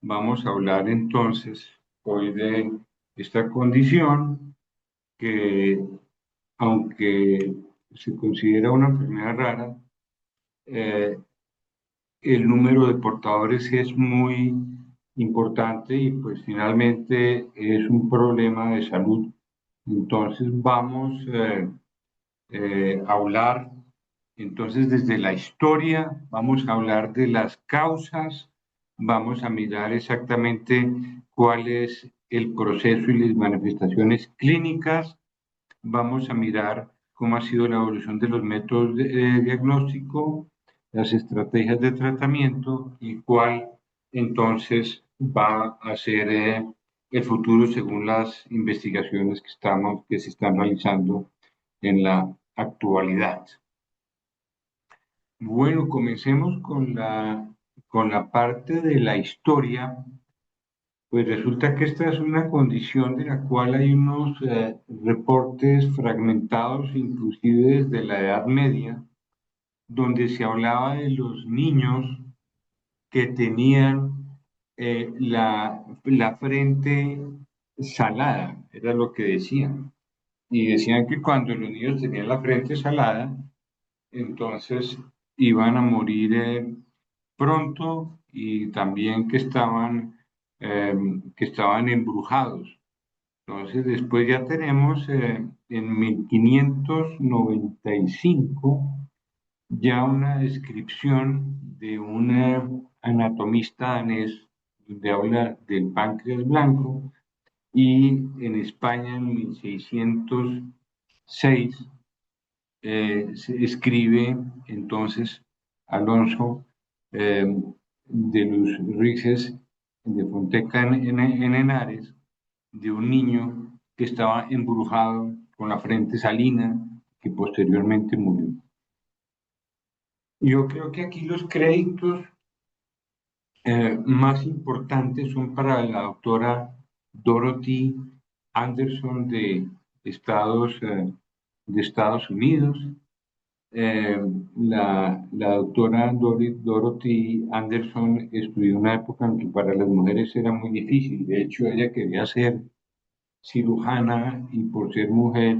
vamos a hablar entonces hoy de esta condición que, aunque se considera una enfermedad rara, eh, el número de portadores es muy importante y pues finalmente es un problema de salud. Entonces vamos a hablar, entonces desde la historia, vamos a hablar de las causas, vamos a mirar exactamente cuál es el proceso y las manifestaciones clínicas, vamos a mirar cómo ha sido la evolución de los métodos de diagnóstico, las estrategias de tratamiento y cuál entonces va a ser el futuro según las investigaciones que se están realizando en la actualidad. Bueno, comencemos con la parte de la historia. Pues resulta que esta es una condición de la cual hay unos reportes fragmentados, inclusive desde la Edad Media, donde se hablaba de los niños que tenían la frente salada, era lo que decían. Y decían que cuando los niños tenían la frente salada, entonces iban a morir pronto y también que estaban embrujados. Entonces después ya tenemos en 1595 ya una descripción de un anatomista danés donde habla del páncreas blanco y en España en 1606 se escribe entonces Alonso eh, de los Riges de Fonteca en Henares, de un niño que estaba embrujado con la frente salina, que posteriormente murió. Yo creo que aquí los créditos más importantes son para la doctora Dorothy Anderson de Estados Unidos. Eh, la doctora Dorothy Anderson estudió una época en que para las mujeres era muy difícil. De hecho, ella quería ser cirujana y por ser mujer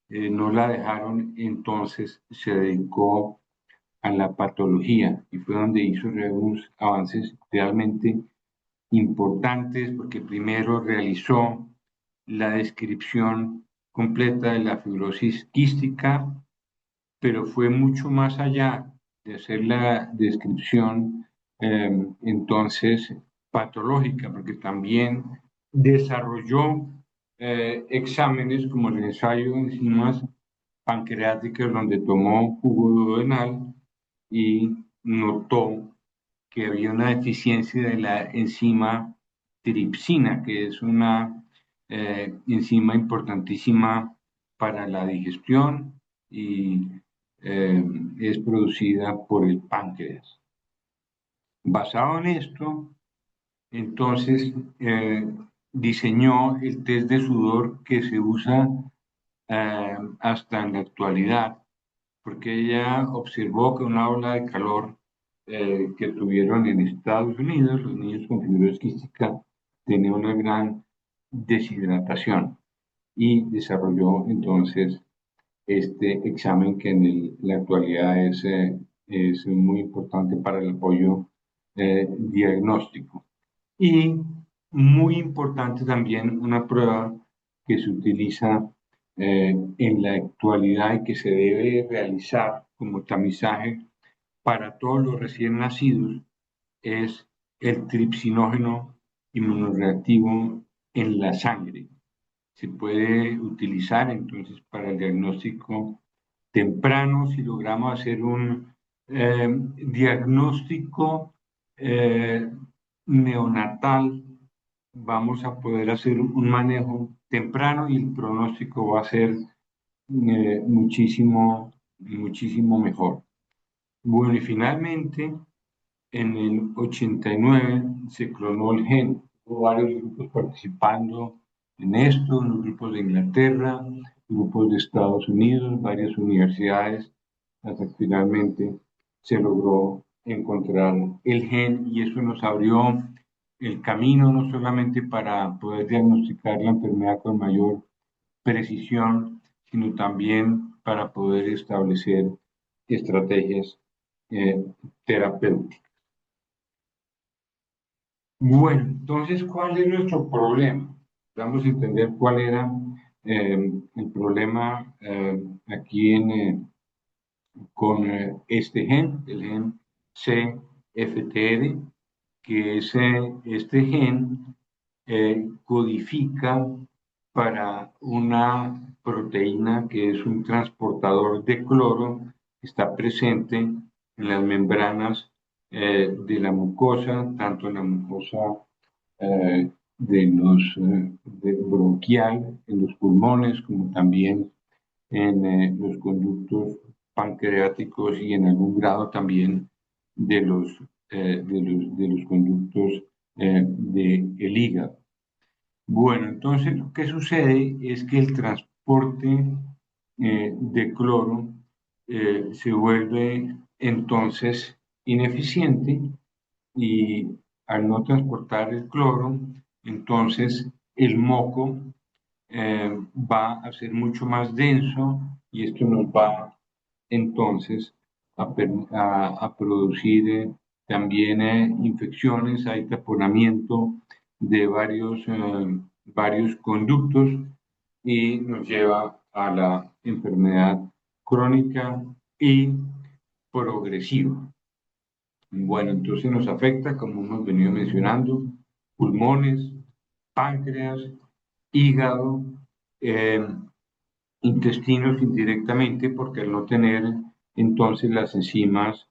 no la dejaron, entonces se dedicó a la patología y fue donde hizo unos avances realmente importantes porque primero realizó la descripción completa de la fibrosis quística, pero fue mucho más allá de hacer la descripción entonces patológica, porque también desarrolló exámenes como el ensayo de enzimas pancreáticas donde tomó jugo duodenal y notó que había una deficiencia de la enzima tripsina, que es una enzima importantísima para la digestión y es producida por el páncreas. Basado en esto, entonces diseñó el test de sudor que se usa hasta en la actualidad, porque ella observó que una ola de calor que tuvieron en Estados Unidos, los niños con fibrosis quística tenían una gran deshidratación y desarrolló entonces este examen que en la actualidad es muy importante para el apoyo diagnóstico. Y muy importante también una prueba que se utiliza en la actualidad y que se debe realizar como tamizaje para todos los recién nacidos es el tripsinógeno inmunoreactivo en la sangre. Se puede utilizar entonces para el diagnóstico temprano si logramos hacer un diagnóstico eh, neonatal, vamos a poder hacer un manejo temprano y el pronóstico va a ser muchísimo mejor. Bueno, y finalmente, en el 89 se clonó el gen. Hubo varios grupos participando en esto, unos grupos de Inglaterra, grupos de Estados Unidos, varias universidades, hasta que finalmente se logró encontrar el gen y eso nos abrió el camino no solamente para poder diagnosticar la enfermedad con mayor precisión, sino también para poder establecer estrategias terapéuticas. Bueno, entonces, ¿cuál es nuestro problema? Vamos a entender cuál era el problema aquí con este gen, el gen CFTR, que es, este gen codifica para una proteína que es un transportador de cloro que está presente en las membranas de la mucosa, tanto en la mucosa bronquial, en los pulmones, como también en los conductos pancreáticos y en algún grado también de los conductos del hígado. Bueno, entonces lo que sucede es que el transporte de cloro se vuelve entonces ineficiente y al no transportar el cloro, entonces el moco va a ser mucho más denso y esto nos va entonces a producir también infecciones, hay taponamiento de varios conductos y nos lleva a la enfermedad crónica y progresiva. Bueno, entonces nos afecta, como hemos venido mencionando, pulmones, páncreas, hígado, eh, intestinos indirectamente, porque al no tener entonces las enzimas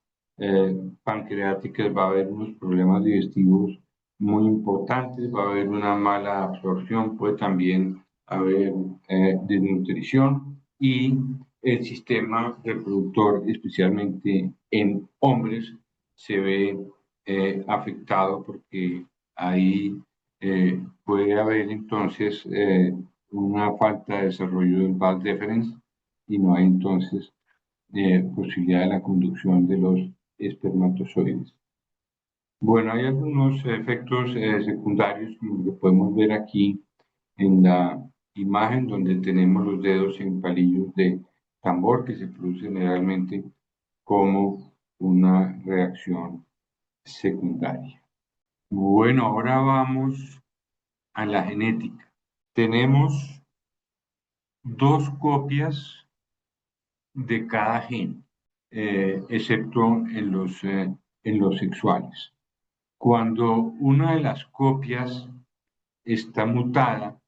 pancreáticas va a haber unos problemas digestivos muy importantes, va a haber una mala absorción, puede también haber desnutrición y el sistema reproductor, especialmente en hombres, se ve afectado porque ahí puede haber entonces una falta de desarrollo del vas deferens y no hay entonces posibilidad de la conducción de los espermatozoides. Bueno, hay algunos efectos secundarios como lo que podemos ver aquí en la imagen donde tenemos los dedos en palillos de tambor que se produce generalmente como una reacción secundaria. Bueno, ahora vamos a la genética. Tenemos dos copias de cada gen, excepto en los sexuales. Cuando una de las copias está mutada,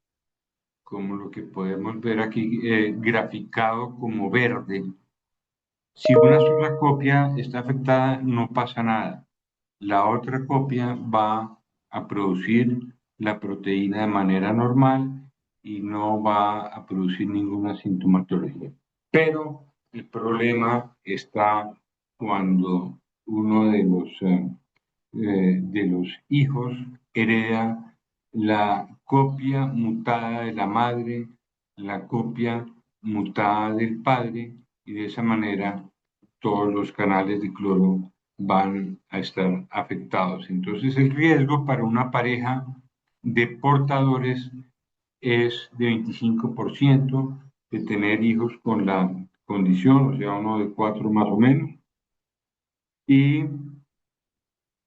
como lo que podemos ver aquí graficado como verde, si una sola copia está afectada, no pasa nada. La otra copia va a producir la proteína de manera normal y no va a producir ninguna sintomatología. Pero el problema está cuando uno de los hijos hereda la copia mutada de la madre, la copia mutada del padre, y de esa manera todos los canales de cloro van a estar afectados. Entonces el riesgo para una pareja de portadores es de 25% de tener hijos con la condición, o sea, uno de 4 más o menos, y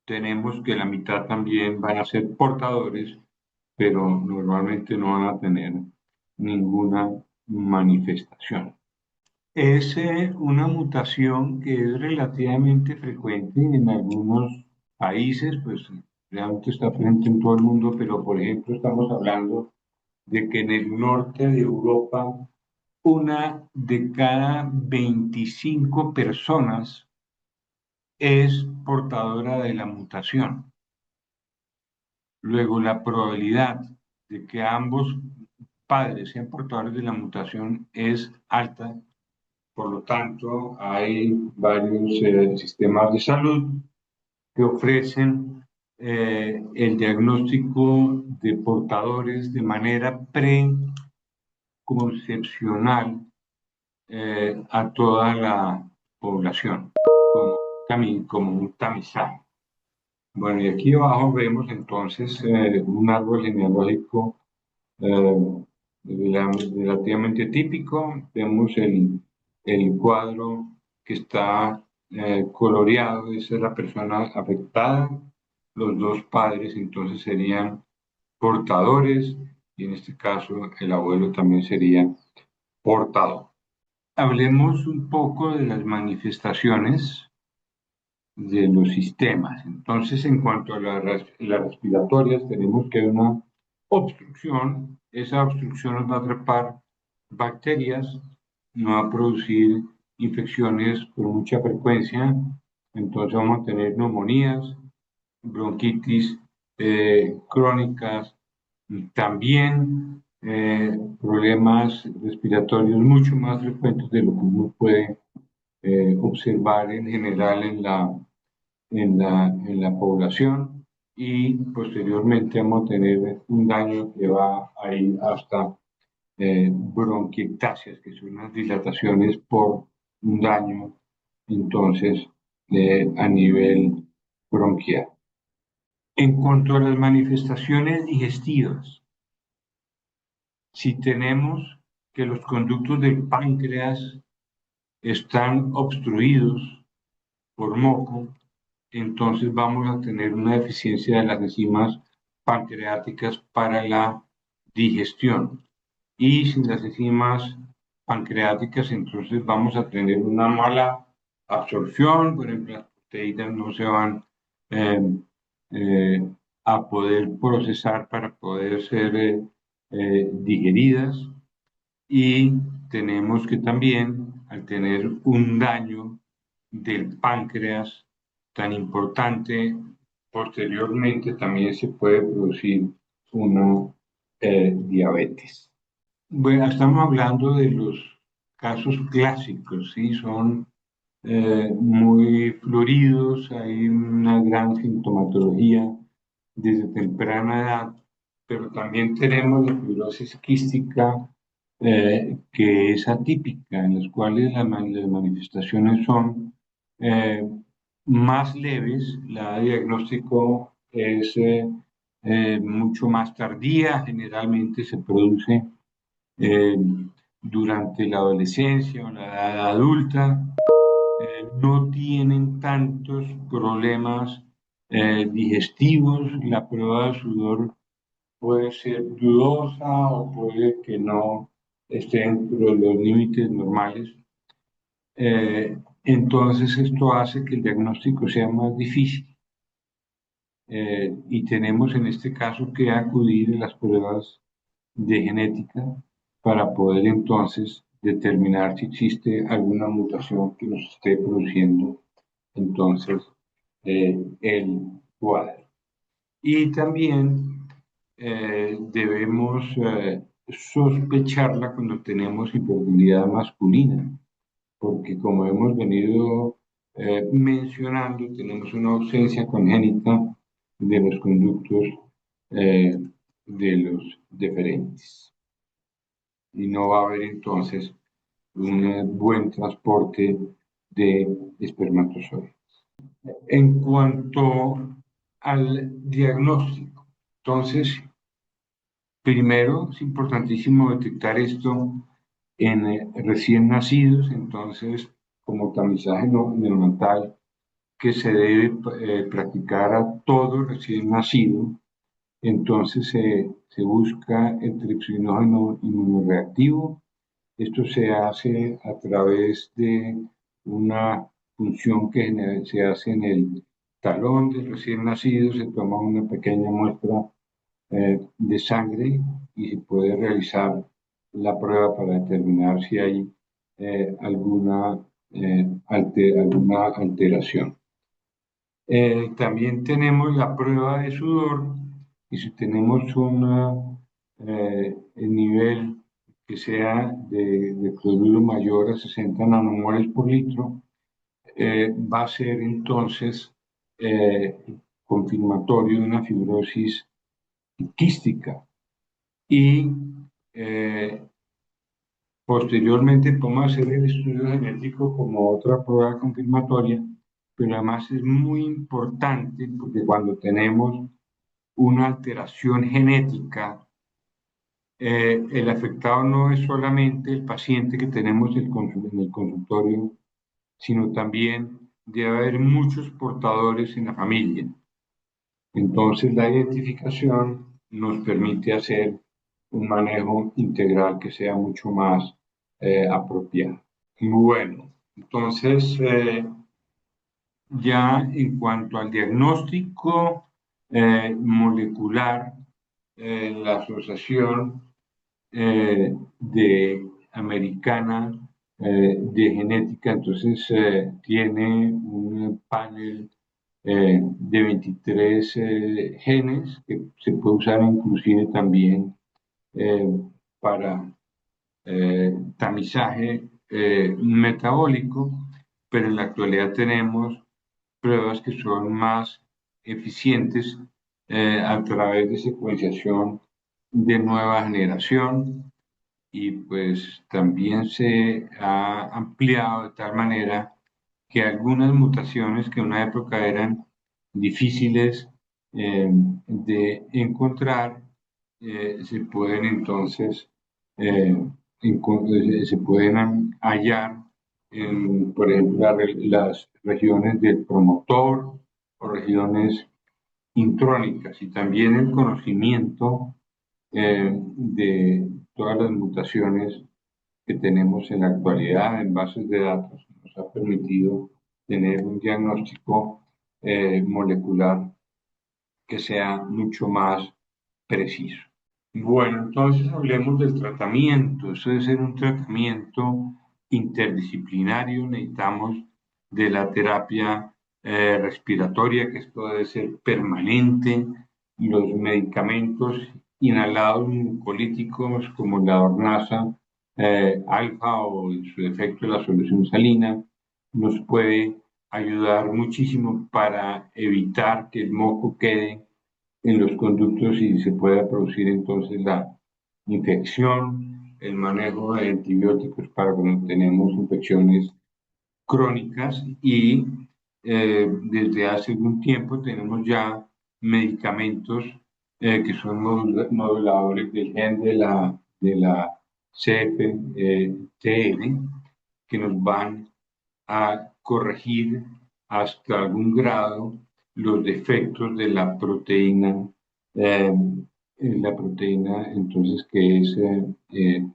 tenemos que la mitad también van a ser portadores, pero normalmente no van a tener ninguna manifestación. Es una mutación que es relativamente frecuente en algunos países, pues realmente está presente en todo el mundo, pero por ejemplo estamos hablando de que en el norte de Europa una de cada 25 personas es portadora de la mutación. Luego, la probabilidad de que ambos padres sean portadores de la mutación es alta. Por lo tanto, hay varios sistemas de salud que ofrecen el diagnóstico de portadores de manera preconcepcional a toda la población, como un tamizaje. Bueno, y aquí abajo vemos entonces un árbol genealógico eh, relativamente típico. Vemos el cuadro que está coloreado, esa es la persona afectada. Los dos padres entonces serían portadores y en este caso el abuelo también sería portador. Hablemos un poco de las manifestaciones de los sistemas. Entonces, en cuanto a las respiratorias, tenemos que hay una obstrucción. Esa obstrucción nos va a atrapar bacterias, nos va a producir infecciones con mucha frecuencia. Entonces, vamos a tener neumonías, bronquitis crónicas, también problemas respiratorios mucho más frecuentes de lo que uno puede observar en general en la población y posteriormente vamos a tener un daño que va a ir hasta bronquiectasias, que son unas dilataciones por un daño entonces a nivel bronquial. En cuanto a las manifestaciones digestivas, si tenemos que los conductos del páncreas están obstruidos por moco, entonces vamos a tener una deficiencia de las enzimas pancreáticas para la digestión. Y sin las enzimas pancreáticas, entonces vamos a tener una mala absorción, por ejemplo, las proteínas no se van eh, eh, a poder procesar para poder ser digeridas y tenemos que también, al tener un daño del páncreas tan importante, posteriormente también se puede producir una diabetes. Bueno, estamos hablando de los casos clásicos, ¿sí? Son muy floridos, hay una gran sintomatología desde temprana edad, pero también tenemos la fibrosis quística que es atípica, en las cuales las manifestaciones son eh, más leves, la diagnóstico es mucho más tardía, generalmente se produce eh, durante la adolescencia o la edad adulta, no tienen tantos problemas digestivos, la prueba de sudor puede ser dudosa o puede que no esté dentro de los límites normales. Entonces esto hace que el diagnóstico sea más difícil y tenemos en este caso que acudir a las pruebas de genética para poder entonces determinar si existe alguna mutación que nos esté produciendo entonces el cuadro. Y también debemos sospecharla cuando tenemos hipermovilidad masculina, porque como hemos venido mencionando, tenemos una ausencia congénita de los conductos eh, de los deferentes y no va a haber entonces un buen transporte de espermatozoides. En cuanto al diagnóstico, entonces, primero es importantísimo detectar esto en recién nacidos, entonces, como tamizaje neonatal que se debe practicar a todo recién nacido, entonces se busca el tripsinógeno inmunoreactivo. Esto se hace a través de una función que se hace en el talón del recién nacido, se toma una pequeña muestra de sangre y se puede realizar la prueba para determinar si hay alguna alteración. También tenemos la prueba de sudor y si tenemos el nivel que sea de cloruro mayor a 60 nanomoles por litro, va a ser entonces confirmatorio de una fibrosis quística. Y posteriormente podemos hacer el estudio genético como otra prueba confirmatoria pero además es muy importante porque cuando tenemos una alteración genética, el afectado no es solamente el paciente que tenemos en el consultorio, sino también debe haber muchos portadores en la familia. Entonces, la identificación nos permite hacer un manejo integral que sea mucho más apropiado. Bueno, entonces, ya en cuanto al diagnóstico molecular, la Asociación de Americana de Genética, entonces tiene un panel de 23 genes que se puede usar inclusive también eh, para tamizaje metabólico, pero en la actualidad tenemos pruebas que son más eficientes a través de secuenciación de nueva generación y pues también se ha ampliado de tal manera que algunas mutaciones que en una época eran difíciles de encontrar se pueden entonces eh, se pueden hallar en, por ejemplo, las regiones del promotor o regiones intrónicas y también el conocimiento de todas las mutaciones que tenemos en la actualidad en bases de datos nos ha permitido tener un diagnóstico molecular que sea mucho más preciso. Bueno, entonces hablemos del tratamiento. Eso debe ser un tratamiento interdisciplinario. Necesitamos de la terapia respiratoria, que esto debe ser permanente, los medicamentos inhalados mucolíticos como la Ornasa alfa o en su defecto la solución salina, nos puede ayudar muchísimo para evitar que el moco quede en los conductos y se pueda producir entonces la infección, el manejo de antibióticos para cuando tenemos infecciones crónicas y desde hace algún tiempo tenemos ya medicamentos que son moduladores del gen de la CFTR que nos van a corregir hasta algún grado los defectos de eh, la proteína entonces que es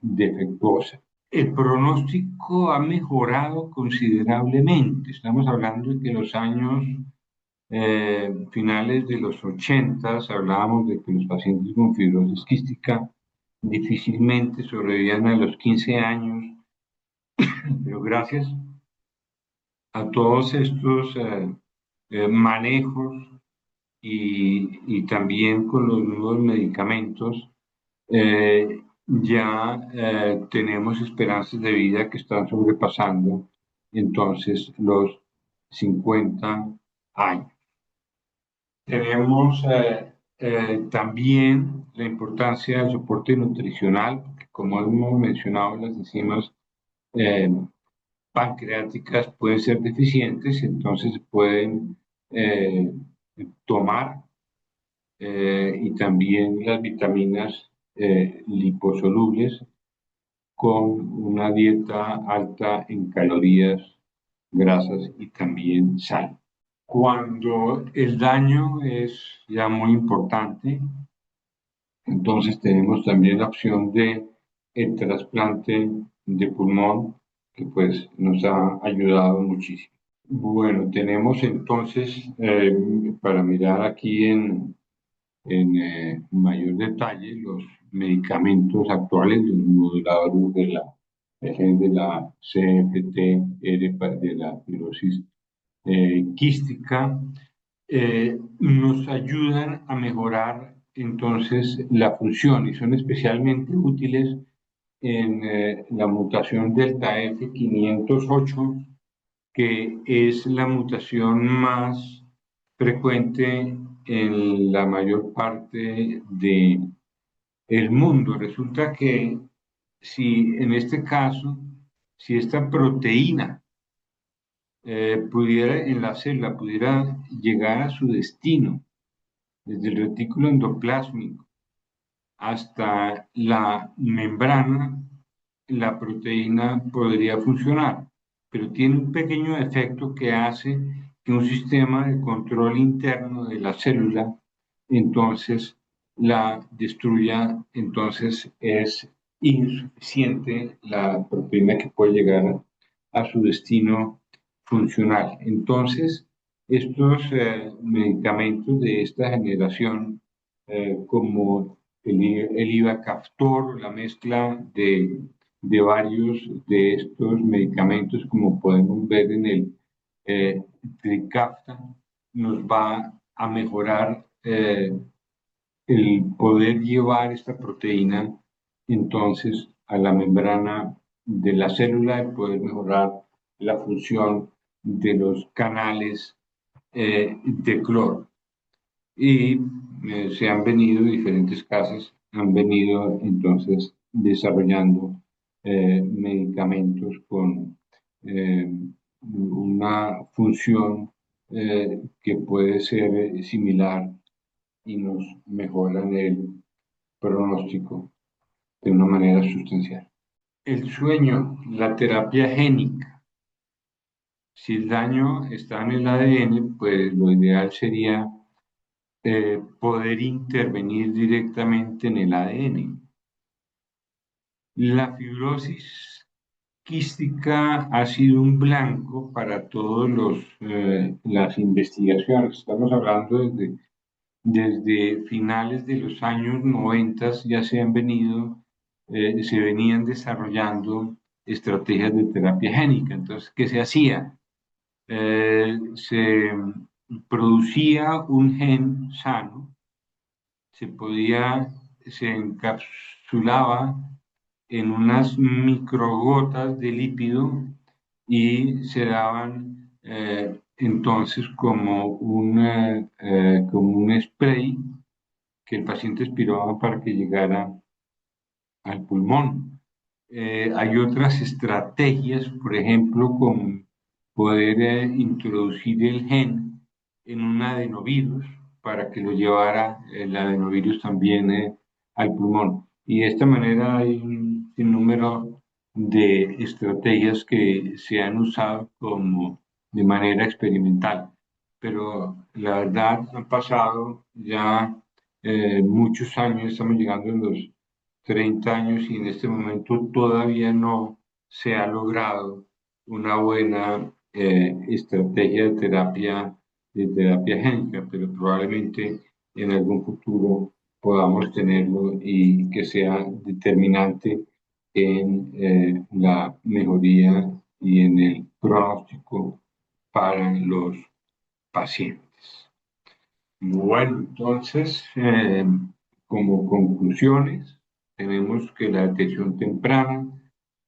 defectuosa. El pronóstico ha mejorado considerablemente. Estamos hablando de que en los años finales de los 80 hablábamos de que los pacientes con fibrosis quística difícilmente sobrevivían a los 15 años, pero gracias a todos estos manejos y también con los nuevos medicamentos, ya tenemos esperanzas de vida que están sobrepasando entonces los 50 años. Tenemos también la importancia del soporte nutricional, porque como hemos mencionado, las enzimas eh, pancreáticas pueden ser deficientes, entonces pueden eh, tomar y también las vitaminas liposolubles con una dieta alta en calorías, grasas y también sal. Cuando el daño es ya muy importante, entonces tenemos también la opción de el trasplante de pulmón, que pues nos ha ayudado muchísimo. Bueno, tenemos entonces, para mirar aquí en mayor detalle, los medicamentos actuales, los moduladores de la CFTR de la fibrosis quística, nos ayudan a mejorar entonces la función y son especialmente útiles en la mutación delta F508, que es la mutación más frecuente en la mayor parte del mundo. Resulta que si en este caso, si esta proteína pudiera, en la célula, pudiera llegar a su destino, desde el retículo endoplásmico hasta la membrana, la proteína podría funcionar, pero tiene un pequeño efecto que hace que un sistema de control interno de la célula entonces la destruya, entonces es insuficiente la proteína que puede llegar a su destino funcional. Entonces, estos medicamentos de esta generación, como el Ivacaftor, la mezcla de varios de estos medicamentos, como podemos ver en el Trikafta, nos va a mejorar el poder llevar esta proteína entonces a la membrana de la célula y poder mejorar la función de los canales de cloro. Y se han venido, diferentes casas han venido entonces desarrollando medicamentos con una función que puede ser similar y nos mejoran el pronóstico de una manera sustancial. El sueño, la terapia génica. Si el daño está en el ADN, pues lo ideal sería poder intervenir directamente en el ADN. La fibrosis quística ha sido un blanco para todas las investigaciones. Estamos hablando desde finales de los años 90 ya se venían desarrollando estrategias de terapia génica. Entonces, ¿qué se hacía? Se producía un gen sano, se encapsulaba en unas microgotas de lípido y se daban entonces como un spray que el paciente aspiraba para que llegara al pulmón. Hay otras estrategias, por ejemplo, como poder introducir el gen en un adenovirus para que lo llevara el adenovirus también al pulmón. Y de esta manera hay un sinnúmero de estrategias que se han usado como de manera experimental. Pero la verdad han pasado ya muchos años, estamos llegando a los 30 años y en este momento todavía no se ha logrado una buena estrategia de terapia génica, pero probablemente en algún futuro podamos tenerlo y que sea determinante en la mejoría y en el pronóstico para los pacientes. Bueno, entonces, como conclusiones, tenemos que la detección temprana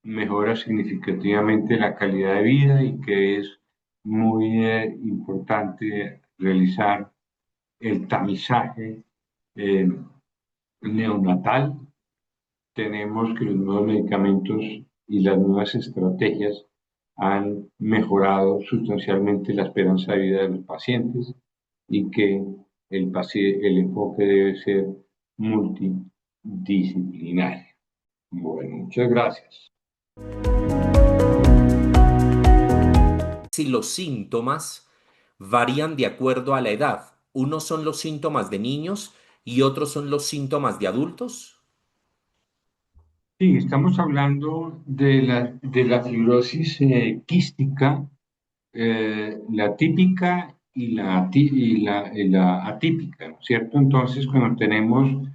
mejora significativamente la calidad de vida y que es muy importante realizar el tamizaje eh, neonatal. Tenemos que los nuevos medicamentos y las nuevas estrategias han mejorado sustancialmente la esperanza de vida de los pacientes y que el enfoque debe ser multidisciplinario. Bueno, muchas gracias. Si los síntomas varían de acuerdo a la edad. Unos son los síntomas de niños y otros son los síntomas de adultos. Sí, estamos hablando de la fibrosis quística, la típica y la atípica, ¿no es cierto? Entonces, cuando tenemos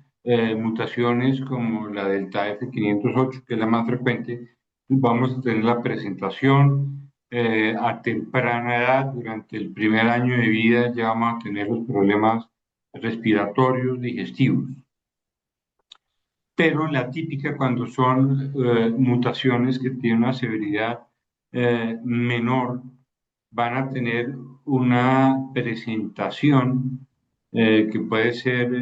mutaciones como la delta F508, que es la más frecuente, vamos a tener la presentación a temprana edad, durante el primer año de vida ya vamos a tener los problemas respiratorios, digestivos. Pero la típica cuando son mutaciones que tienen una severidad menor, van a tener una presentación que puede ser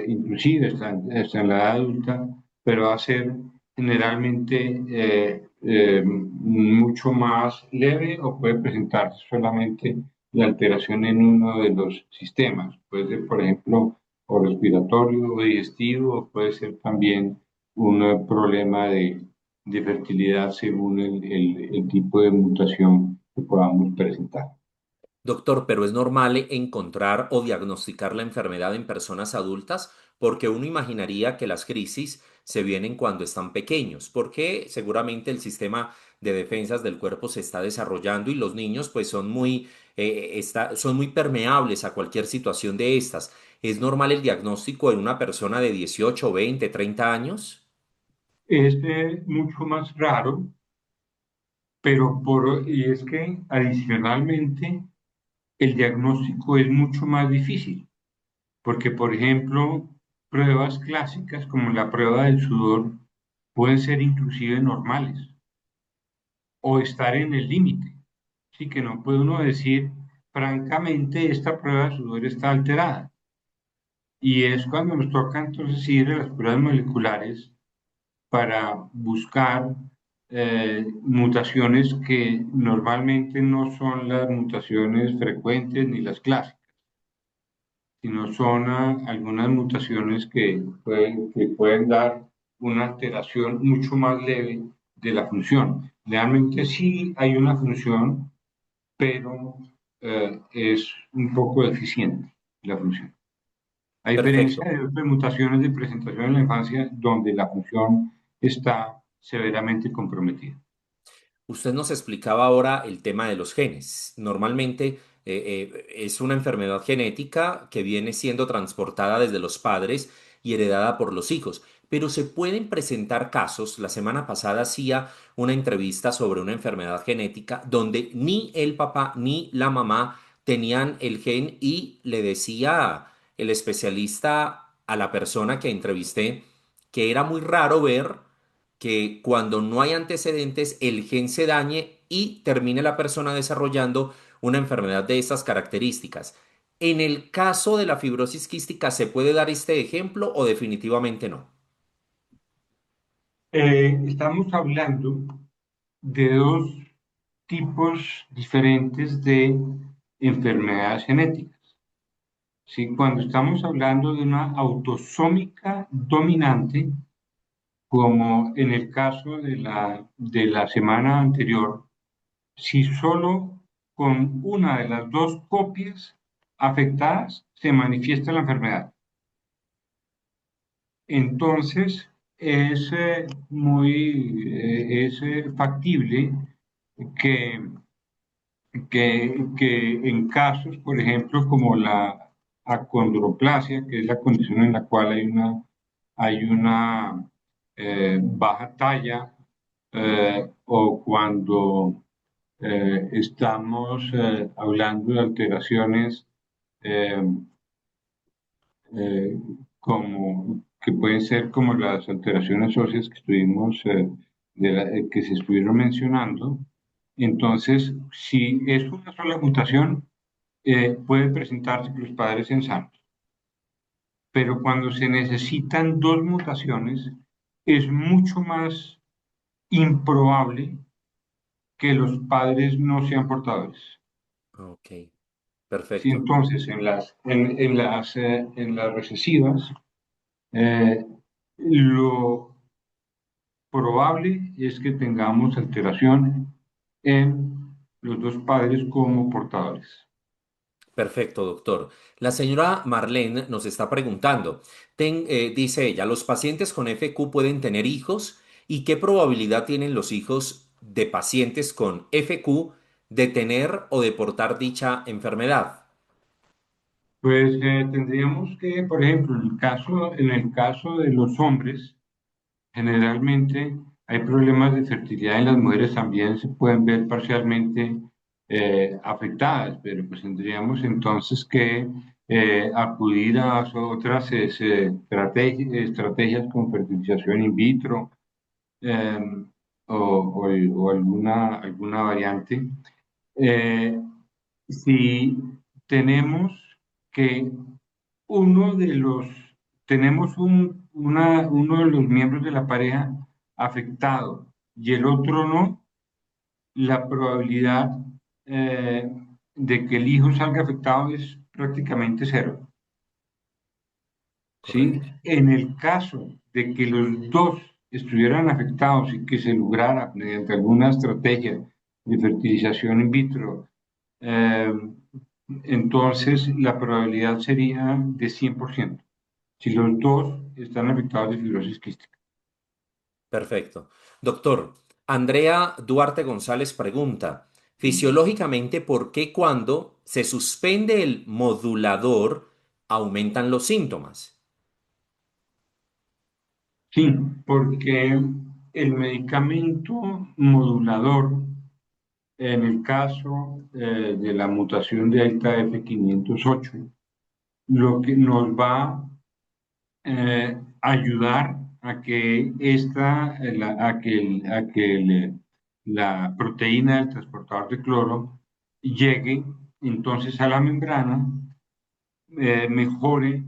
inclusive hasta en la edad adulta, pero va a ser generalmente mucho más leve o puede presentarse solamente la alteración en uno de los sistemas. Puede ser, por ejemplo, o respiratorio o digestivo, o puede ser también un problema de fertilidad según el tipo de mutación que podamos presentar. Doctor, pero es normal encontrar o diagnosticar la enfermedad en personas adultas porque uno imaginaría que las crisis se vienen cuando están pequeños, porque seguramente el sistema de defensas del cuerpo se está desarrollando y los niños pues son muy permeables a cualquier situación de estas. ¿Es normal el diagnóstico en una persona de 18, 20, 30 años? Es mucho más raro, y es que adicionalmente el diagnóstico es mucho más difícil, porque por ejemplo, pruebas clásicas como la prueba del sudor pueden ser inclusive normales o estar en el límite. Así que no puede uno decir, francamente, esta prueba de sudor está alterada. Y es cuando nos toca entonces ir a las pruebas moleculares para buscar mutaciones que normalmente no son las mutaciones frecuentes ni las clásicas, sino son algunas mutaciones que pueden dar una alteración mucho más leve de la función. Realmente sí hay una función, pero es un poco deficiente la función. A diferencia Perfecto. de otras mutaciones de presentación en la infancia donde la función está severamente comprometida. Usted nos explicaba ahora el tema de los genes. Normalmente es una enfermedad genética que viene siendo transportada desde los padres y heredada por los hijos, pero se pueden presentar casos. La semana pasada hacía una entrevista sobre una enfermedad genética donde ni el papá ni la mamá tenían el gen y le decía el especialista a la persona que entrevisté que era muy raro ver que cuando no hay antecedentes el gen se dañe y termine la persona desarrollando una enfermedad de estas características. En el caso de la fibrosis quística, ¿se puede dar este ejemplo o definitivamente no? Estamos hablando de dos tipos diferentes de enfermedades genéticas. ¿Sí? Cuando estamos hablando de una autosómica dominante, como en el caso de la semana anterior, si solo con una de las dos copias afectadas se manifiesta la enfermedad. Entonces, es factible que, que en casos, por ejemplo, como la acondroplasia, que es la condición en la cual hay una baja talla, o cuando estamos hablando de alteraciones eh, eh, como, que pueden ser como las alteraciones óseas que que se estuvieron mencionando. Entonces, si es una sola mutación, puede presentarse que los padres sean sanos. Pero cuando se necesitan dos mutaciones, es mucho más improbable que los padres no sean portadores. Ok, Sí, perfecto. entonces, en las recesivas, eh, lo probable es que tengamos alteración en los dos padres como portadores. Perfecto, doctor. La señora Marlene nos está preguntando, dice ella, ¿los pacientes con FQ pueden tener hijos? ¿Y qué probabilidad tienen los hijos de pacientes con FQ de tener o de portar dicha enfermedad? Pues tendríamos que, por ejemplo, en el caso de los hombres, generalmente hay problemas de fertilidad en las mujeres también se pueden ver parcialmente afectadas, pero pues tendríamos entonces que acudir a otras estrategias como fertilización in vitro, eh, o alguna variante. Eh, si tenemos que uno de los, tenemos uno de los miembros de la pareja afectado y el otro no, la probabilidad eh, de que el hijo salga afectado es prácticamente cero. ¿Sí? Correcto. En el caso de que los dos estuvieran afectados y que se lograra mediante alguna estrategia de fertilización in vitro, eh, entonces la probabilidad sería de 100%, si los dos están afectados de fibrosis quística. Perfecto. Doctor, Andrea Duarte González pregunta, fisiológicamente, ¿por qué cuando se suspende el modulador aumentan los síntomas? Sí, porque el medicamento modulador, en el caso de la mutación de delta F508, lo que nos va ayudar a que la proteína del transportador de cloro llegue entonces a la membrana, mejore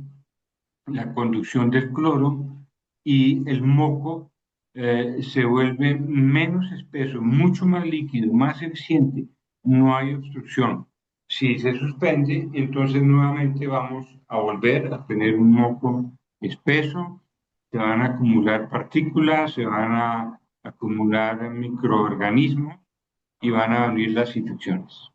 la conducción del cloro y el moco se vuelve menos espeso, mucho más líquido, más eficiente. No hay obstrucción. Si se suspende, entonces nuevamente vamos a volver a tener un moco espeso, se van a acumular partículas, se van a acumular microorganismos y van a venir las infecciones.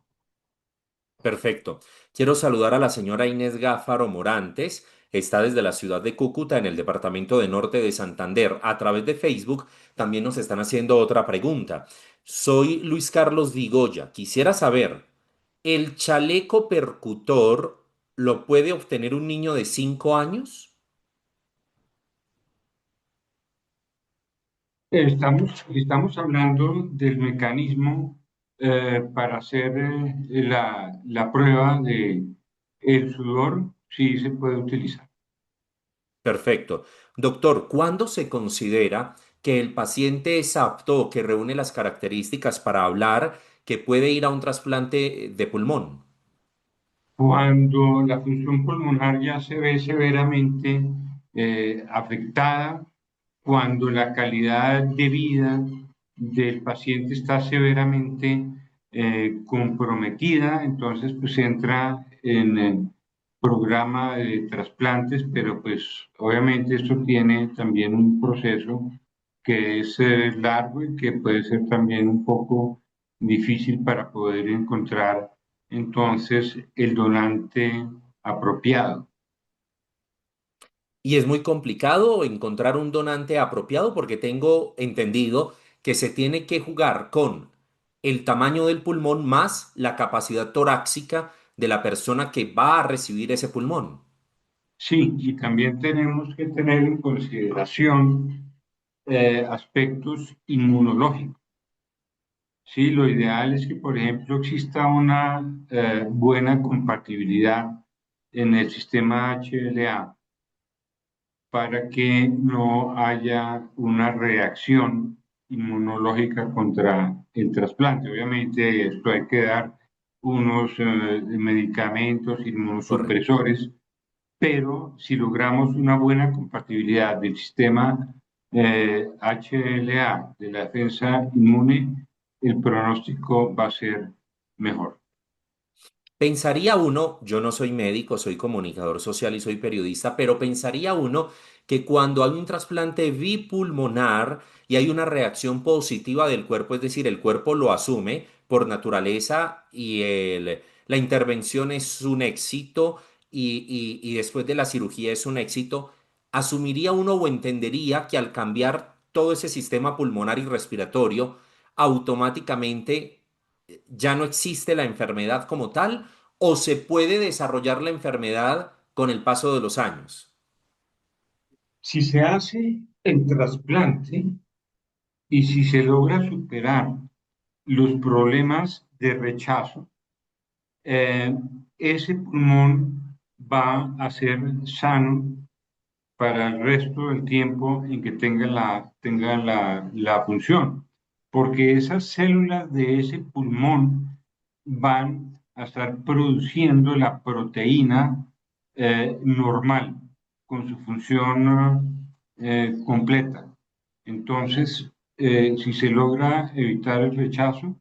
Perfecto. Quiero saludar a la señora Inés Gáfaro Morantes. Está desde la ciudad de Cúcuta, en el departamento de Norte de Santander. A través de Facebook también nos están haciendo otra pregunta. Soy Luis Carlos Vigoya. Quisiera saber, ¿el chaleco percutor lo puede obtener un niño de 5 años? Estamos hablando del mecanismo para hacer la prueba de el sudor, sí se puede utilizar. Perfecto. Doctor, ¿cuándo se considera que el paciente es apto o que reúne las características para hablar que puede ir a un trasplante de pulmón? Cuando la función pulmonar ya se ve severamente afectada, cuando la calidad de vida del paciente está severamente comprometida, entonces pues entra en el programa de trasplantes, pero pues obviamente esto tiene también un proceso que es largo y que puede ser también un poco difícil para poder encontrar entonces el donante apropiado. Y es muy complicado encontrar un donante apropiado porque tengo entendido que se tiene que jugar con el tamaño del pulmón más la capacidad torácica de la persona que va a recibir ese pulmón. Sí, y también tenemos que tener en consideración aspectos inmunológicos. Sí, lo ideal es que, por ejemplo, exista una buena compatibilidad en el sistema HLA para que no haya una reacción inmunológica contra el trasplante. Obviamente, esto hay que dar unos medicamentos Correcto. inmunosupresores, pero si logramos una buena compatibilidad del sistema HLA de la defensa inmune, el pronóstico va a ser mejor. Pensaría uno, yo no soy médico, soy comunicador social y soy periodista, pero pensaría uno que cuando hay un trasplante bipulmonar y hay una reacción positiva del cuerpo, es decir, el cuerpo lo asume por naturaleza y la intervención es un éxito y después de la cirugía es un éxito, asumiría uno o entendería que al cambiar todo ese sistema pulmonar y respiratorio, automáticamente ya no existe la enfermedad como tal o se puede desarrollar la enfermedad con el paso de los años. Si se hace el trasplante y si se logra superar los problemas de rechazo, eh, ese pulmón va a ser sano para el resto del tiempo en que tenga la función, porque esas células de ese pulmón van a estar produciendo la proteína normal con su función completa. Entonces, si se logra evitar el rechazo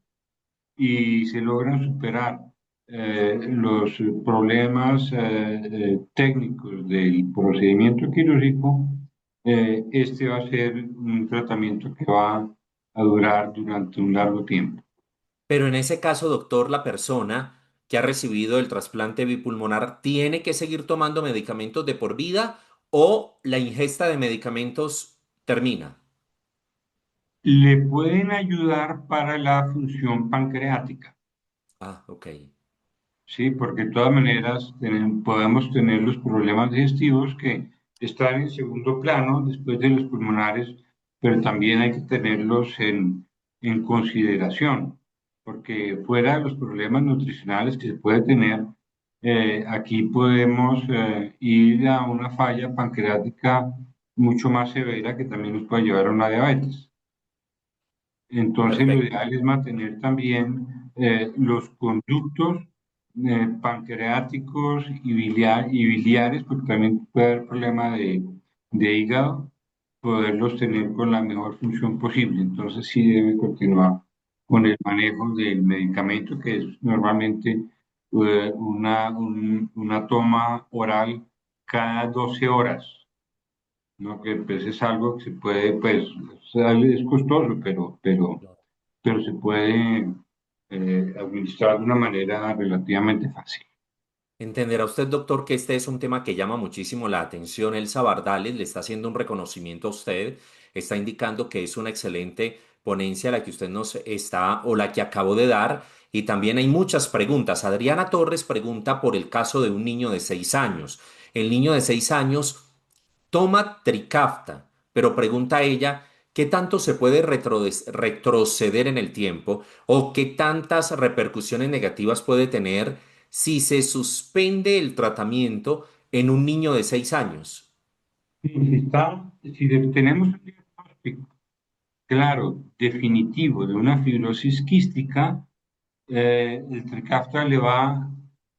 y se logran superar los problemas técnicos del procedimiento quirúrgico, este va a ser un tratamiento que va a durar durante un largo tiempo. Pero en ese caso, doctor, la persona que ha recibido el trasplante bipulmonar tiene que seguir tomando medicamentos de por vida o la ingesta de medicamentos termina. Le pueden ayudar para la función pancreática. Ah, ok. Sí, porque de todas maneras podemos tener los problemas digestivos que están en segundo plano después de los pulmonares, pero también hay que tenerlos en consideración, porque fuera de los problemas nutricionales que se puede tener, aquí podemos ir a una falla pancreática mucho más severa que también nos puede llevar a una diabetes. Entonces, lo Perfecto. ideal es mantener también los conductos pancreáticos y biliares, porque también puede haber problema de hígado, poderlos tener con la mejor función posible. Entonces, sí debe continuar con el manejo del medicamento, que es normalmente una toma oral cada 12 horas. ¿No? Que pues, es algo que se puede, pues, es costoso, pero se puede administrar de una manera relativamente fácil. Entenderá usted, doctor, que este es un tema que llama muchísimo la atención. Elsa Bardales le está haciendo un reconocimiento a usted, está indicando que es una excelente ponencia la que usted nos está o la que acabó de dar. Y también hay muchas preguntas. Adriana Torres pregunta por el caso de un niño de 6 años. El niño de 6 años toma Trikafta, pero pregunta ella, ¿qué tanto se puede retroceder en el tiempo o qué tantas repercusiones negativas puede tener si se suspende el tratamiento en un niño de 6 años? Si tenemos un diagnóstico claro, definitivo de una fibrosis quística, el Trikafta le va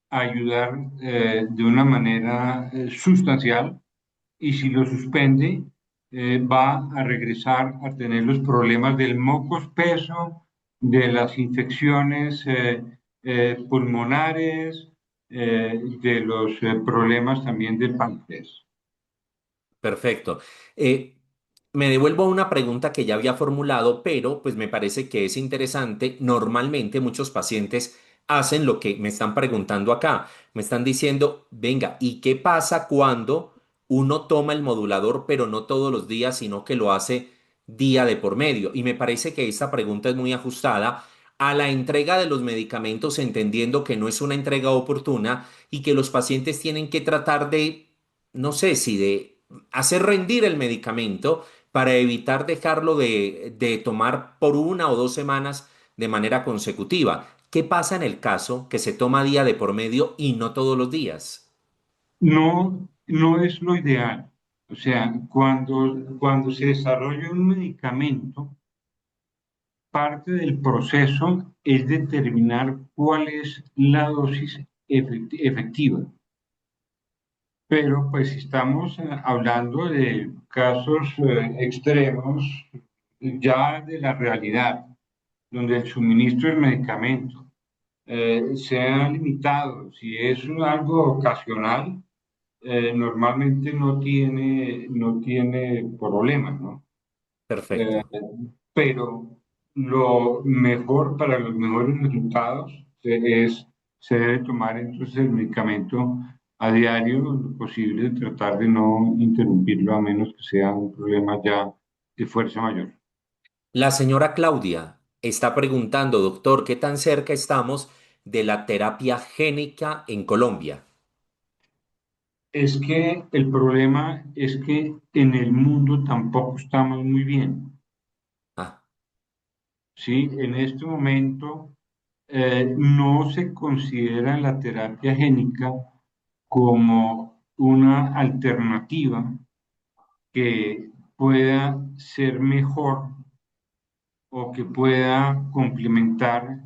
a ayudar de una manera sustancial y si lo suspende, va a regresar a tener los problemas del moco espeso, de las infecciones pulmonares, de los problemas también del páncreas. Perfecto. Eh, Me devuelvo a una pregunta que ya había formulado, pero pues me parece que es interesante. Normalmente muchos pacientes hacen lo que me están preguntando acá. Me están diciendo, venga, ¿y qué pasa cuando uno toma el modulador, pero no todos los días, sino que lo hace día de por medio? Y me parece que esta pregunta es muy ajustada a la entrega de los medicamentos, entendiendo que no es una entrega oportuna y que los pacientes tienen que tratar de, no sé si de hacer rendir el medicamento para evitar dejarlo de tomar por 1 o 2 semanas de manera consecutiva. ¿Qué pasa en el caso que se toma día de por medio y no todos los días? No, no es lo ideal. O sea, cuando se desarrolla un medicamento, parte del proceso es determinar cuál es la dosis efectiva. Pero pues si estamos hablando de casos extremos ya de la realidad, donde el suministro del medicamento se ha limitado, si es algo ocasional, normalmente no tiene problemas, ¿no? Eh, Perfecto. pero lo mejor para los mejores resultados se debe tomar entonces el medicamento a diario, lo posible, tratar de no interrumpirlo a menos que sea un problema ya de fuerza mayor. La señora Claudia está preguntando, doctor, ¿qué tan cerca estamos de la terapia génica en Colombia? Es que el problema es que en el mundo tampoco estamos muy bien, Ah, ¿sí? En este momento no se considera la terapia génica como una alternativa que pueda ser mejor o que pueda complementar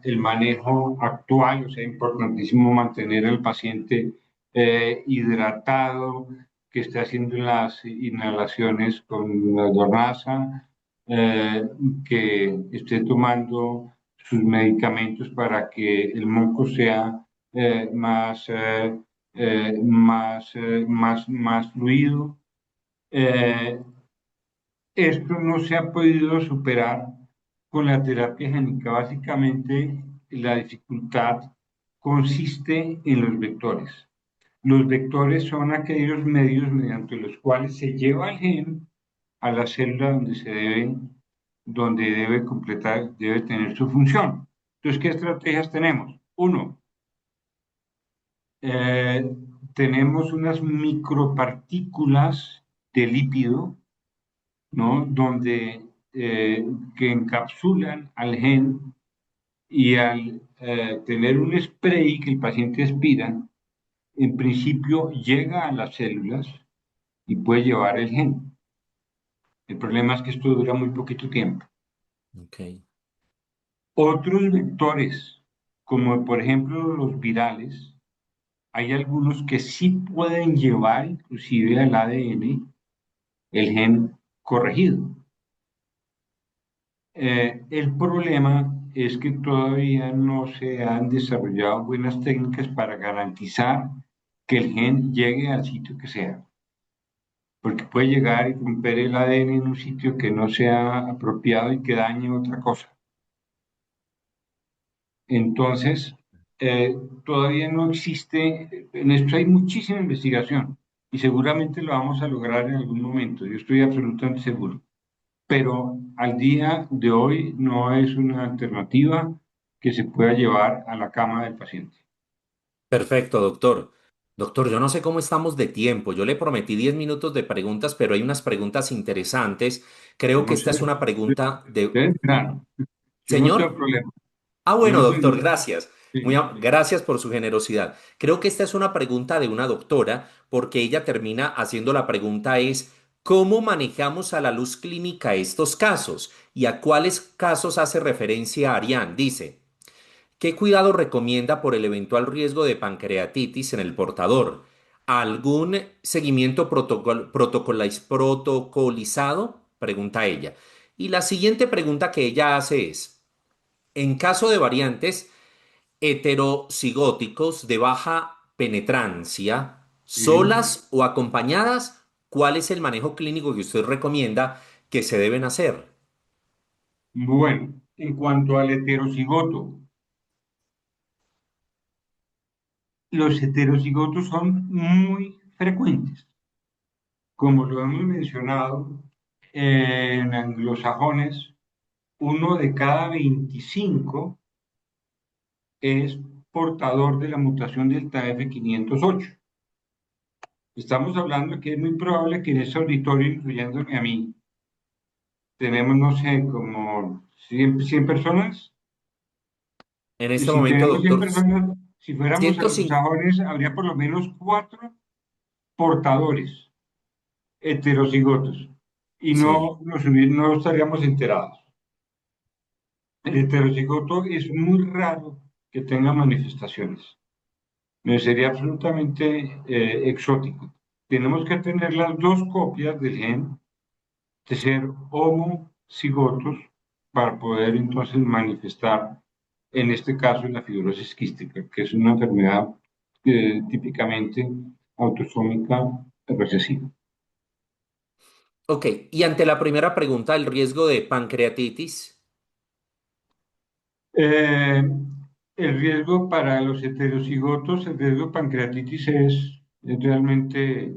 el manejo actual. O sea, es importantísimo mantener al paciente hidratado, que esté haciendo las inhalaciones con la dornasa, eh, que esté tomando sus medicamentos para que el moco sea más fluido. Eh, Esto no se ha podido superar con la terapia génica. Básicamente, la dificultad consiste en los vectores. Los vectores son aquellos medios mediante los cuales se lleva el gen a la célula donde debe completar, debe tener su función. Entonces, ¿qué estrategias tenemos? Uno, eh, tenemos unas micropartículas de lípido, ¿no? Que encapsulan al gen y al tener un spray que el paciente aspira, en principio llega a las células y puede llevar el gen. El problema es que esto dura muy poquito tiempo. Ok. Otros vectores, como por ejemplo los virales, hay algunos que sí pueden llevar inclusive al ADN el gen corregido. El problema es que todavía no se han desarrollado buenas técnicas para garantizar que el gen llegue al sitio que sea, porque puede llegar y romper el ADN en un sitio que no sea apropiado y que dañe otra cosa. Entonces, todavía no existe, en esto hay muchísima investigación y seguramente lo vamos a lograr en algún momento, yo estoy absolutamente seguro, pero al día de hoy no es una alternativa que se pueda llevar a la cama del paciente. Perfecto, doctor. Doctor, yo no sé cómo estamos de tiempo. Yo le prometí 10 minutos de preguntas, pero hay unas preguntas interesantes. Creo que No esta sé, es una pregunta de... ustedes verán, yo no tengo Señor. problema, Ah, yo bueno, no tengo doctor, ningún- gracias. sí. Gracias por su generosidad. Creo que esta es una pregunta de una doctora, porque ella termina haciendo la pregunta es, ¿cómo manejamos a la luz clínica estos casos? ¿Y a cuáles casos hace referencia Arián? Dice, ¿qué cuidado recomienda por el eventual riesgo de pancreatitis en el portador? ¿Algún seguimiento protocolizado? Pregunta ella. Y la siguiente pregunta que ella hace es, en caso de variantes, heterocigóticos de baja penetrancia, Sí. solas o acompañadas, ¿cuál es el manejo clínico que usted recomienda que se deben hacer? Bueno, en cuanto al heterocigoto, los heterocigotos son muy frecuentes. Como lo hemos mencionado, en anglosajones, uno de cada 25 es portador de la mutación del TF508. Estamos hablando que es muy probable que en ese auditorio, incluyéndome a mí, tenemos, no sé, como 100 personas. En Y este si momento, tenemos 100 doctor, personas, si fuéramos 105. anglosajones, habría por lo menos 4 portadores heterocigotos y Sí. no estaríamos enterados. El heterocigoto es muy raro que tenga manifestaciones. Sería absolutamente exótico. Tenemos que tener las dos copias del gen de ser homocigotos para poder entonces manifestar, en este caso, la fibrosis quística, que es una enfermedad típicamente autosómica recesiva. Ok, y ante la primera pregunta, el riesgo de pancreatitis. Eh, el riesgo para los heterocigotos, el riesgo de pancreatitis es realmente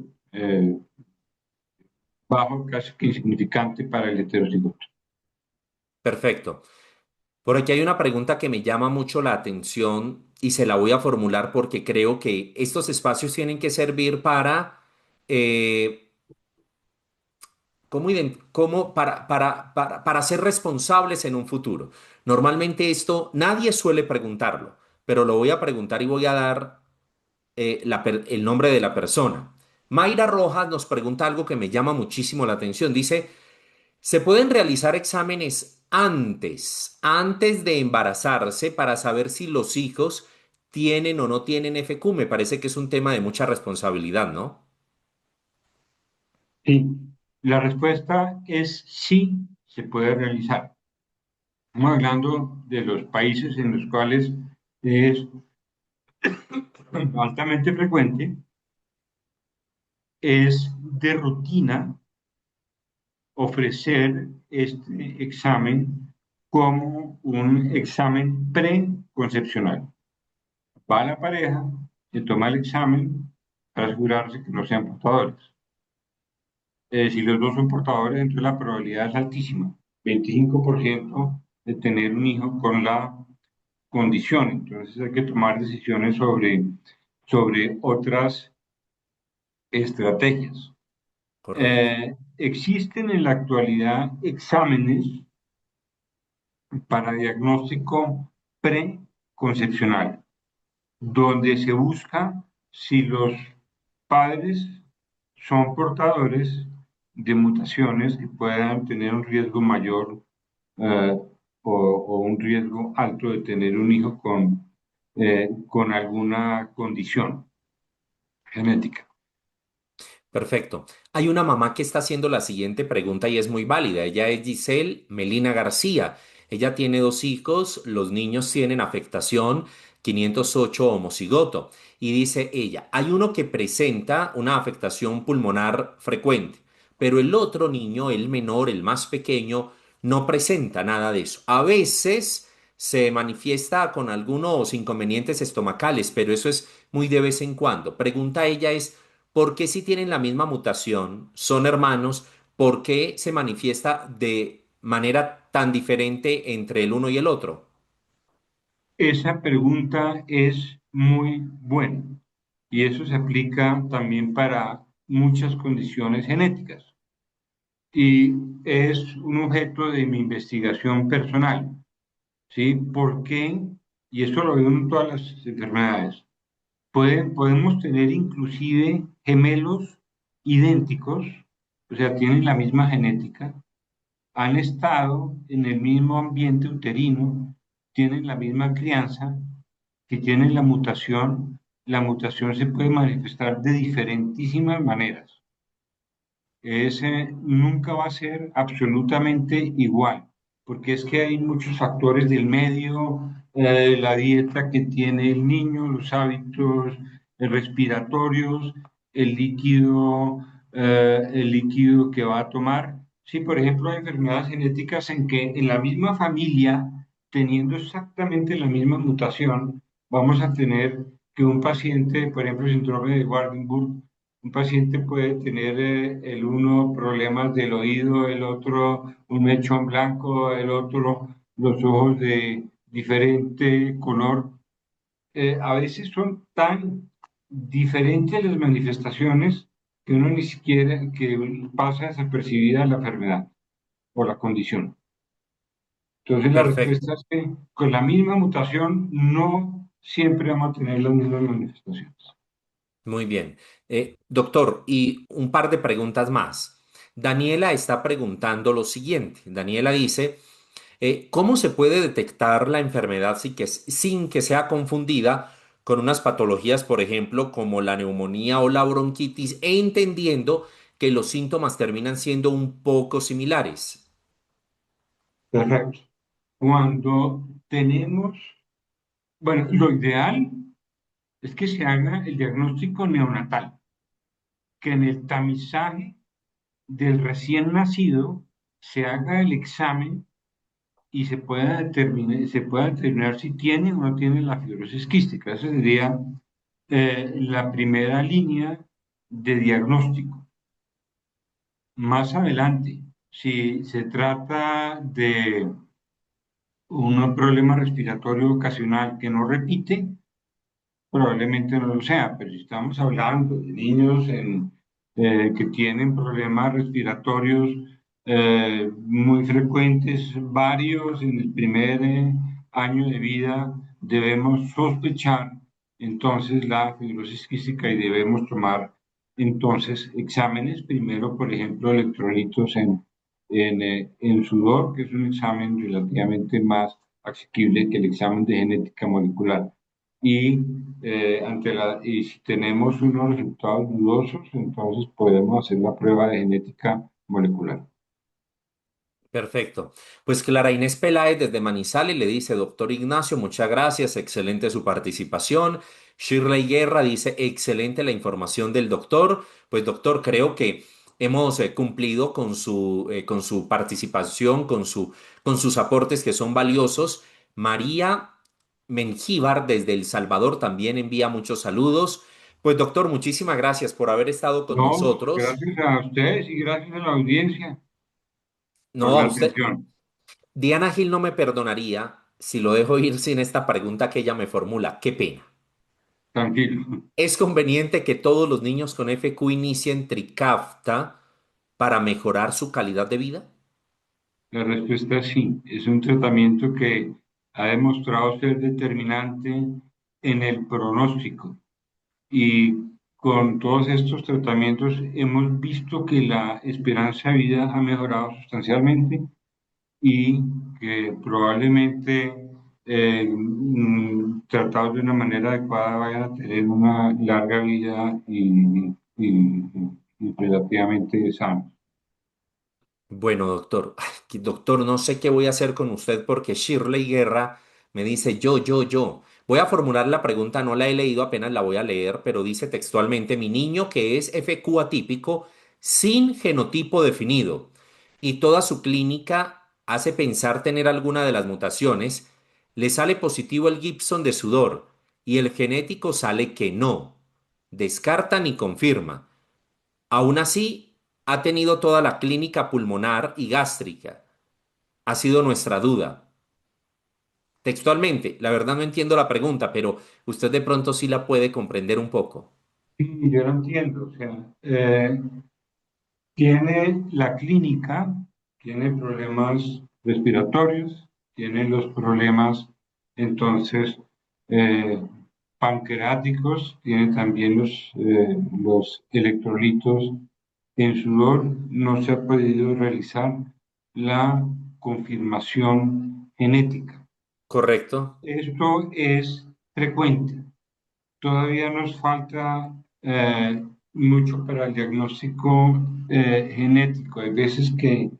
bajo, casi que insignificante para el heterocigoto. Perfecto. Por aquí hay una pregunta que me llama mucho la atención y se la voy a formular porque creo que estos espacios tienen que servir para eh, para ser responsables en un futuro. Normalmente esto nadie suele preguntarlo, pero lo voy a preguntar y voy a dar el nombre de la persona. Mayra Rojas nos pregunta algo que me llama muchísimo la atención. Dice, ¿se pueden realizar exámenes antes de embarazarse para saber si los hijos tienen o no tienen FQ? Me parece que es un tema de mucha responsabilidad, ¿no? Sí, la respuesta es sí, se puede realizar. Estamos hablando de los países en los cuales es altamente frecuente, es de rutina ofrecer este examen como un examen preconcepcional. Va a la pareja, se toma el examen para asegurarse que no sean portadores. Si los dos son portadores, entonces la probabilidad es altísima, 25% de tener un hijo con la condición. Entonces hay que tomar decisiones sobre otras estrategias. Correcto. Existen en la actualidad exámenes para diagnóstico preconcepcional, donde se busca si los padres son portadores de mutaciones que puedan tener un riesgo mayor eh, o un riesgo alto de tener un hijo con alguna condición genética. Perfecto. Hay una mamá que está haciendo la siguiente pregunta y es muy válida. Ella es Giselle Melina García. Ella tiene dos hijos, los niños tienen afectación 508 homocigoto. Y dice ella, hay uno que presenta una afectación pulmonar frecuente, pero el otro niño, el menor, el más pequeño, no presenta nada de eso. A veces se manifiesta con algunos inconvenientes estomacales, pero eso es muy de vez en cuando. Pregunta ella es, ¿por qué si tienen la misma mutación, son hermanos, por qué se manifiesta de manera tan diferente entre el uno y el otro? Esa pregunta es muy buena y eso se aplica también para muchas condiciones genéticas y es un objeto de mi investigación personal. ¿Sí? ¿Por qué? Y esto lo veo en todas las enfermedades. Podemos tener inclusive gemelos idénticos, o sea, tienen la misma genética, han estado en el mismo ambiente uterino, tienen la misma crianza, que tienen la mutación se puede manifestar de diferentísimas maneras. Ese nunca va a ser absolutamente igual, porque es que hay muchos factores del medio, la dieta que tiene el niño, los hábitos respiratorios, el líquido que va a tomar. Sí, por ejemplo, hay enfermedades genéticas en que en la misma familia, teniendo exactamente la misma mutación, vamos a tener que un paciente, por ejemplo, síndrome de Waardenburg, un paciente puede tener el uno problemas del oído, el otro un mechón blanco, el otro los ojos de diferente color. A veces son tan diferentes las manifestaciones que uno ni siquiera que pasa desapercibida la enfermedad o la condición. Entonces la respuesta Perfecto. es que con la misma mutación no siempre vamos a tener las mismas manifestaciones. Muy bien. Doctor, y un par de preguntas más. Daniela está preguntando lo siguiente. Daniela dice, ¿cómo se puede detectar la enfermedad sin que sea confundida con unas patologías, por ejemplo, como la neumonía o la bronquitis, e entendiendo que los síntomas terminan siendo un poco similares? Perfecto. Cuando tenemos, bueno, lo ideal es que se haga el diagnóstico neonatal, que en el tamizaje del recién nacido se haga el examen y se pueda determinar si tiene o no tiene la fibrosis quística. Esa sería la primera línea de diagnóstico. Más adelante, si se trata de un problema respiratorio ocasional que no repite, probablemente no lo sea, pero si estamos hablando de niños que tienen problemas respiratorios muy frecuentes, varios en el primer año de vida, debemos sospechar entonces la fibrosis quística y debemos tomar entonces exámenes, primero, por ejemplo, electrolitos en sudor, que es un examen relativamente más asequible que el examen de genética molecular y, y si tenemos unos resultados dudosos, entonces podemos hacer la prueba de genética molecular. Perfecto. Pues Clara Inés Peláez desde Manizales le dice, doctor Ignacio, muchas gracias, excelente su participación. Shirley Guerra dice, excelente la información del doctor. Pues doctor, creo que hemos cumplido con su participación, con sus aportes que son valiosos. María Mengíbar desde El Salvador también envía muchos saludos. Pues doctor, muchísimas gracias por haber estado con No, nosotros. gracias a ustedes y gracias a la audiencia por No, a la usted. atención. Diana Gil no me perdonaría si lo dejo ir sin esta pregunta que ella me formula. Qué pena. Tranquilo. ¿Es conveniente que todos los niños con FQ inicien Trikafta para mejorar su calidad de vida? La respuesta es sí. Es un tratamiento que ha demostrado ser determinante en el pronóstico. Y con todos estos tratamientos hemos visto que la esperanza de vida ha mejorado sustancialmente y que probablemente tratados de una manera adecuada vayan a tener una larga vida y relativamente sanos. Bueno, doctor, ay, doctor, no sé qué voy a hacer con usted porque Shirley Guerra me dice yo. Voy a formular la pregunta, no la he leído, apenas la voy a leer, pero dice textualmente, mi niño que es FQ atípico sin genotipo definido y toda su clínica hace pensar tener alguna de las mutaciones, le sale positivo el Gibson de sudor y el genético sale que no, descarta ni confirma. Aún así, ha tenido toda la clínica pulmonar y gástrica. Ha sido nuestra duda. Textualmente, la verdad no entiendo la pregunta, pero usted de pronto sí la puede comprender un poco. Sí, yo lo entiendo. O sea, tiene la clínica, tiene problemas respiratorios, tiene los problemas entonces eh, pancreáticos, tiene también los electrolitos en sudor. No se ha podido realizar la confirmación genética. ¿Correcto? Esto es frecuente. Todavía nos falta mucho para el diagnóstico genético. Hay veces que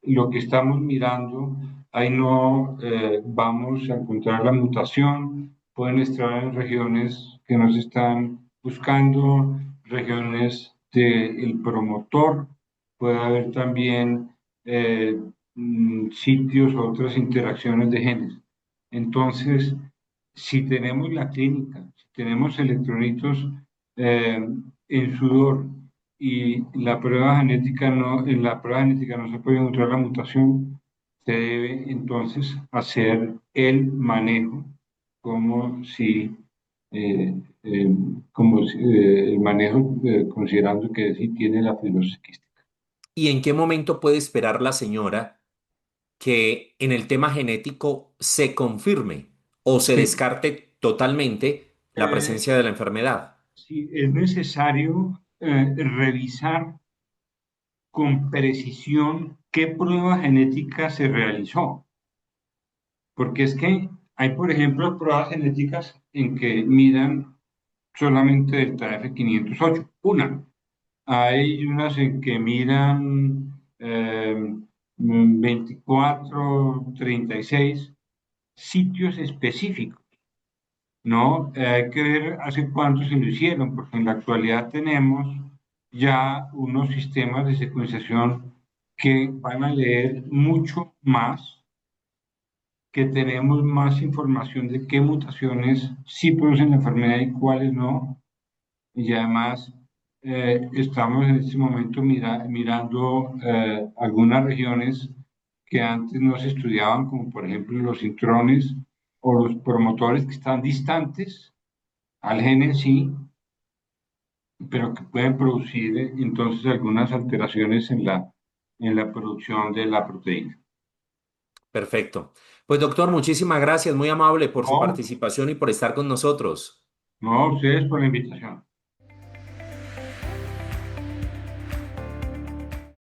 lo que estamos mirando, ahí no vamos a encontrar la mutación. Pueden estar en regiones que nos están buscando, regiones del promotor. Puede haber también sitios o otras interacciones de genes. Entonces, si tenemos la clínica, si tenemos electrolitos eh, en sudor y en la prueba genética no se puede encontrar la mutación, se debe entonces hacer el manejo como si, eh, eh, el manejo considerando que sí tiene la fibrosis quística. ¿Y en qué momento puede esperar la señora que en el tema genético se confirme o se Sí, descarte totalmente la eh, presencia de la enfermedad? sí, es necesario revisar con precisión qué prueba genética se realizó, porque es que hay, por ejemplo, pruebas genéticas en que miran solamente delta F508, una. Hay unas en que miran 24, 36 sitios específicos, ¿no? Hay que ver hace cuánto se lo hicieron, porque en la actualidad tenemos ya unos sistemas de secuenciación que van a leer mucho más, que tenemos más información de qué mutaciones sí producen la enfermedad y cuáles no. Y además estamos en este momento mirando algunas regiones que antes no se estudiaban, como por ejemplo los intrones o los promotores que están distantes al gene, sí, pero que pueden producir entonces algunas alteraciones en la producción de la proteína. Perfecto. Pues doctor, muchísimas gracias, muy amable por su No, participación y por estar con nosotros. no a ustedes por la invitación.